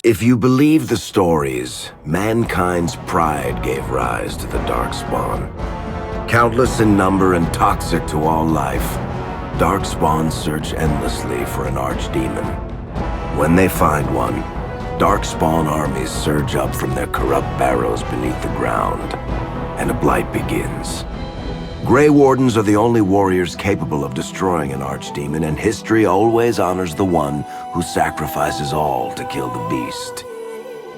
If you believe the stories, mankind's pride gave rise to the Darkspawn. Countless in number and toxic to all life, Darkspawn search endlessly for an archdemon. When they find one, Darkspawn armies surge up from their corrupt barrows beneath the ground, and a blight begins. Grey Wardens are the only warriors capable of destroying an archdemon, and history always honors the one who sacrifices all to kill the beast.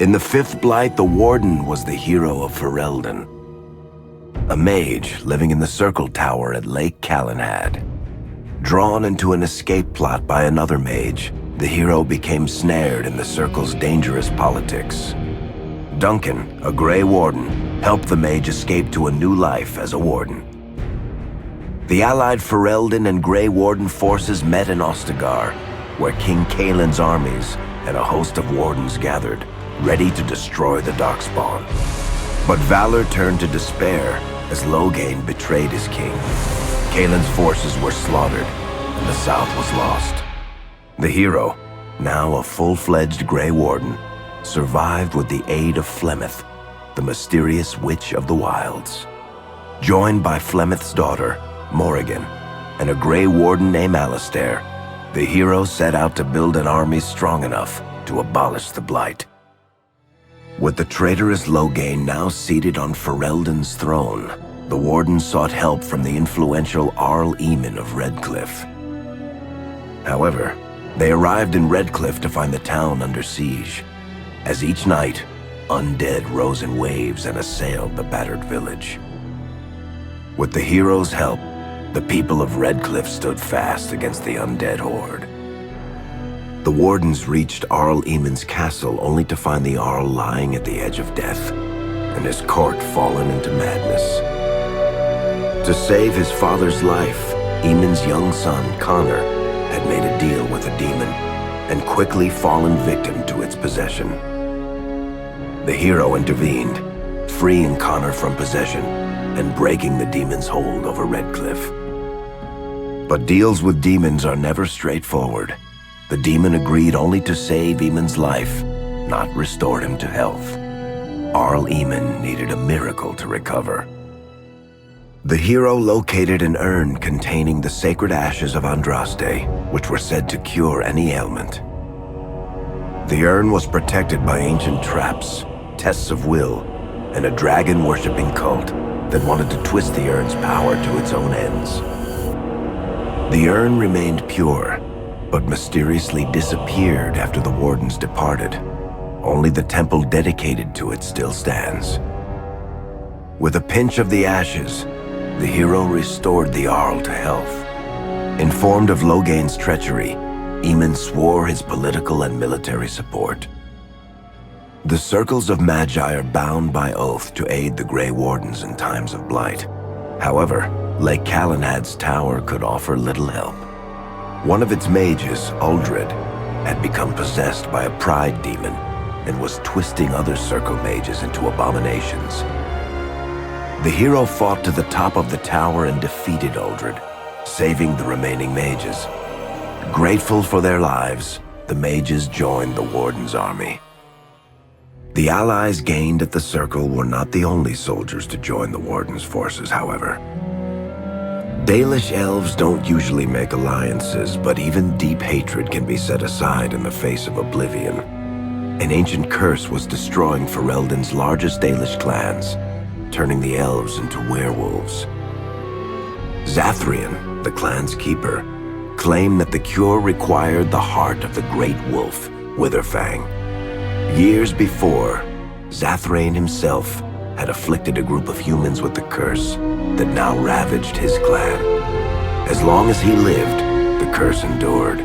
In the fifth blight, the Warden was the Hero of Ferelden, a mage living in the Circle Tower at Lake Calenhad. Drawn into an escape plot by another mage, the hero became snared in the Circle's dangerous politics. Duncan, a Grey Warden, helped the mage escape to a new life as a warden. The allied Ferelden and Grey Warden forces met in Ostagar, where King Kaelin's armies and a host of wardens gathered, ready to destroy the Darkspawn. But valor turned to despair as Loghain betrayed his king. Kaelin's forces were slaughtered, and the south was lost. The hero, now a full-fledged Grey Warden, survived with the aid of Flemeth, the mysterious witch of the wilds. Joined by Flemeth's daughter, Morrigan, and a Grey Warden named Alistair, the hero set out to build an army strong enough to abolish the Blight. With the traitorous Loghain now seated on Ferelden's throne, the Warden sought help from the influential Arl Eamon of Redcliffe. However, they arrived in Redcliffe to find the town under siege. As each night, undead rose in waves and assailed the battered village. With the hero's help, the people of Redcliffe stood fast against the undead horde. The Wardens reached Arl Eamon's castle only to find the Arl lying at the edge of death, and his court fallen into madness. To save his father's life, Eamon's young son, Connor, had made a deal with a demon, and quickly fallen victim to its possession. The hero intervened, freeing Connor from possession and breaking the demon's hold over Redcliffe. But deals with demons are never straightforward. The demon agreed only to save Eamon's life, not restore him to health. Arl Eamon needed a miracle to recover. The hero located an urn containing the sacred ashes of Andraste, which were said to cure any ailment. The urn was protected by ancient traps, tests of will, and a dragon-worshipping cult that wanted to twist the urn's power to its own ends. The urn remained pure, but mysteriously disappeared after the Wardens departed. Only the temple dedicated to it still stands. With a pinch of the ashes, the hero restored the Arl to health. Informed of Loghain's treachery, Eamon swore his political and military support. The circles of Magi are bound by oath to aid the Grey Wardens in times of blight. However, Lake Calenhad's tower could offer little help. One of its mages, Uldred, had become possessed by a pride demon and was twisting other circle mages into abominations. The hero fought to the top of the tower and defeated Uldred, saving the remaining mages. Grateful for their lives, the mages joined the Warden's army. The allies gained at the Circle were not the only soldiers to join the Warden's forces, however. Dalish elves don't usually make alliances, but even deep hatred can be set aside in the face of oblivion. An ancient curse was destroying Ferelden's largest Dalish clans, turning the elves into werewolves. Zathrian, the clan's keeper, claimed that the cure required the heart of the great wolf, Witherfang. Years before, Zathrain himself had afflicted a group of humans with the curse that now ravaged his clan. As long as he lived, the curse endured.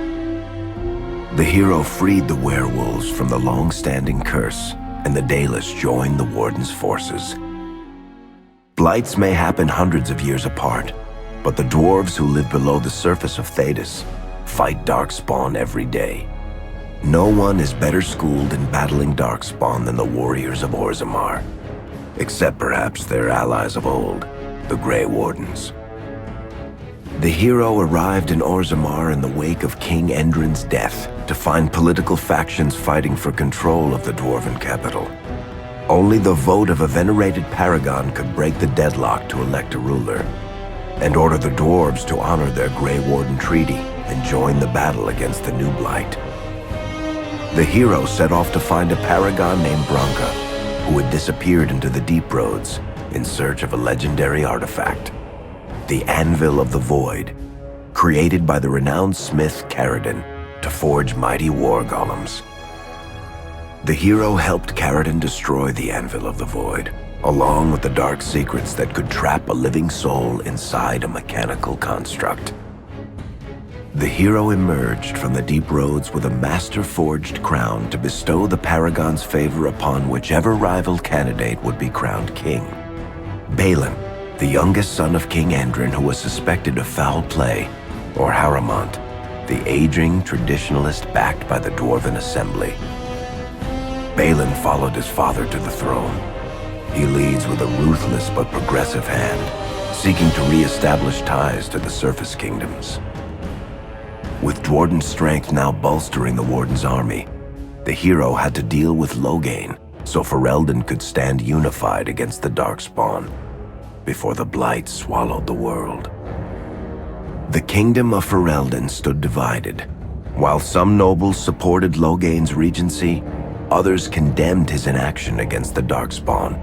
The hero freed the werewolves from the long-standing curse, and the Dalish joined the Warden's forces. Blights may happen hundreds of years apart, but the dwarves who live below the surface of Thedas fight Darkspawn every day. No one is better schooled in battling Darkspawn than the warriors of Orzammar, except perhaps their allies of old, the Grey Wardens. The hero arrived in Orzammar in the wake of King Endrin's death to find political factions fighting for control of the dwarven capital. Only the vote of a venerated paragon could break the deadlock to elect a ruler, and order the dwarves to honor their Grey Warden treaty and join the battle against the new blight. The hero set off to find a paragon named Branka, who had disappeared into the Deep Roads in search of a legendary artifact, the Anvil of the Void, created by the renowned smith Caridin to forge mighty war golems. The hero helped Caridin destroy the Anvil of the Void, along with the dark secrets that could trap a living soul inside a mechanical construct. The hero emerged from the Deep Roads with a master-forged crown to bestow the Paragon's favor upon whichever rival candidate would be crowned king. Balin, the youngest son of King Endrin who was suspected of foul play, or Haramont, the aging traditionalist backed by the Dwarven Assembly. Balin followed his father to the throne. He leads with a ruthless but progressive hand, seeking to re-establish ties to the surface kingdoms. With Dwarden's strength now bolstering the Warden's army, the hero had to deal with Loghain so Ferelden could stand unified against the Darkspawn before the Blight swallowed the world. The kingdom of Ferelden stood divided. While some nobles supported Loghain's regency, others condemned his inaction against the Darkspawn.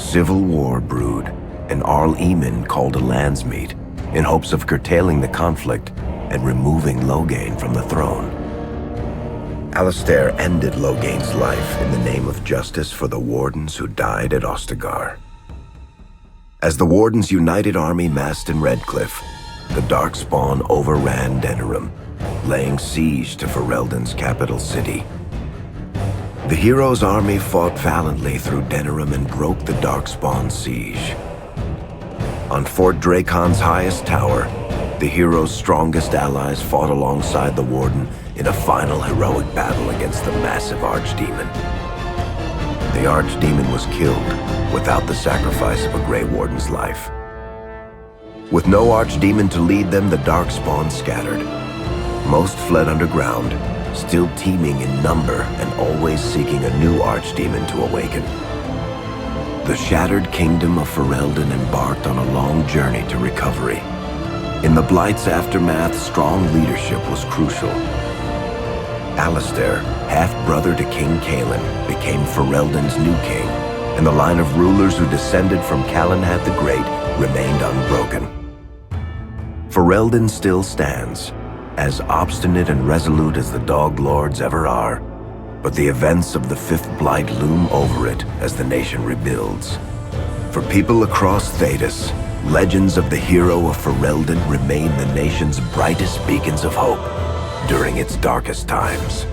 Civil war brewed, and Arl Eamon called a landsmeet in hopes of curtailing the conflict and removing Loghain from the throne. Alistair ended Loghain's life in the name of justice for the Wardens who died at Ostagar. As the Warden's united army massed in Redcliffe, the Darkspawn overran Denerim, laying siege to Ferelden's capital city. The hero's army fought valiantly through Denerim and broke the Darkspawn's siege. On Fort Dracon's highest tower, the hero's strongest allies fought alongside the Warden in a final heroic battle against the massive Archdemon. The Archdemon was killed without the sacrifice of a Grey Warden's life. With no Archdemon to lead them, the Darkspawn scattered. Most fled underground, still teeming in number and always seeking a new Archdemon to awaken. The shattered kingdom of Ferelden embarked on a long journey to recovery. In the Blight's aftermath, strong leadership was crucial. Alistair, half-brother to King Cailan, became Ferelden's new king, and the line of rulers who descended from Calenhat the Great remained unbroken. Ferelden still stands, as obstinate and resolute as the Dog Lords ever are, but the events of the Fifth Blight loom over it as the nation rebuilds. For people across Thedas, legends of the hero of Ferelden remain the nation's brightest beacons of hope during its darkest times.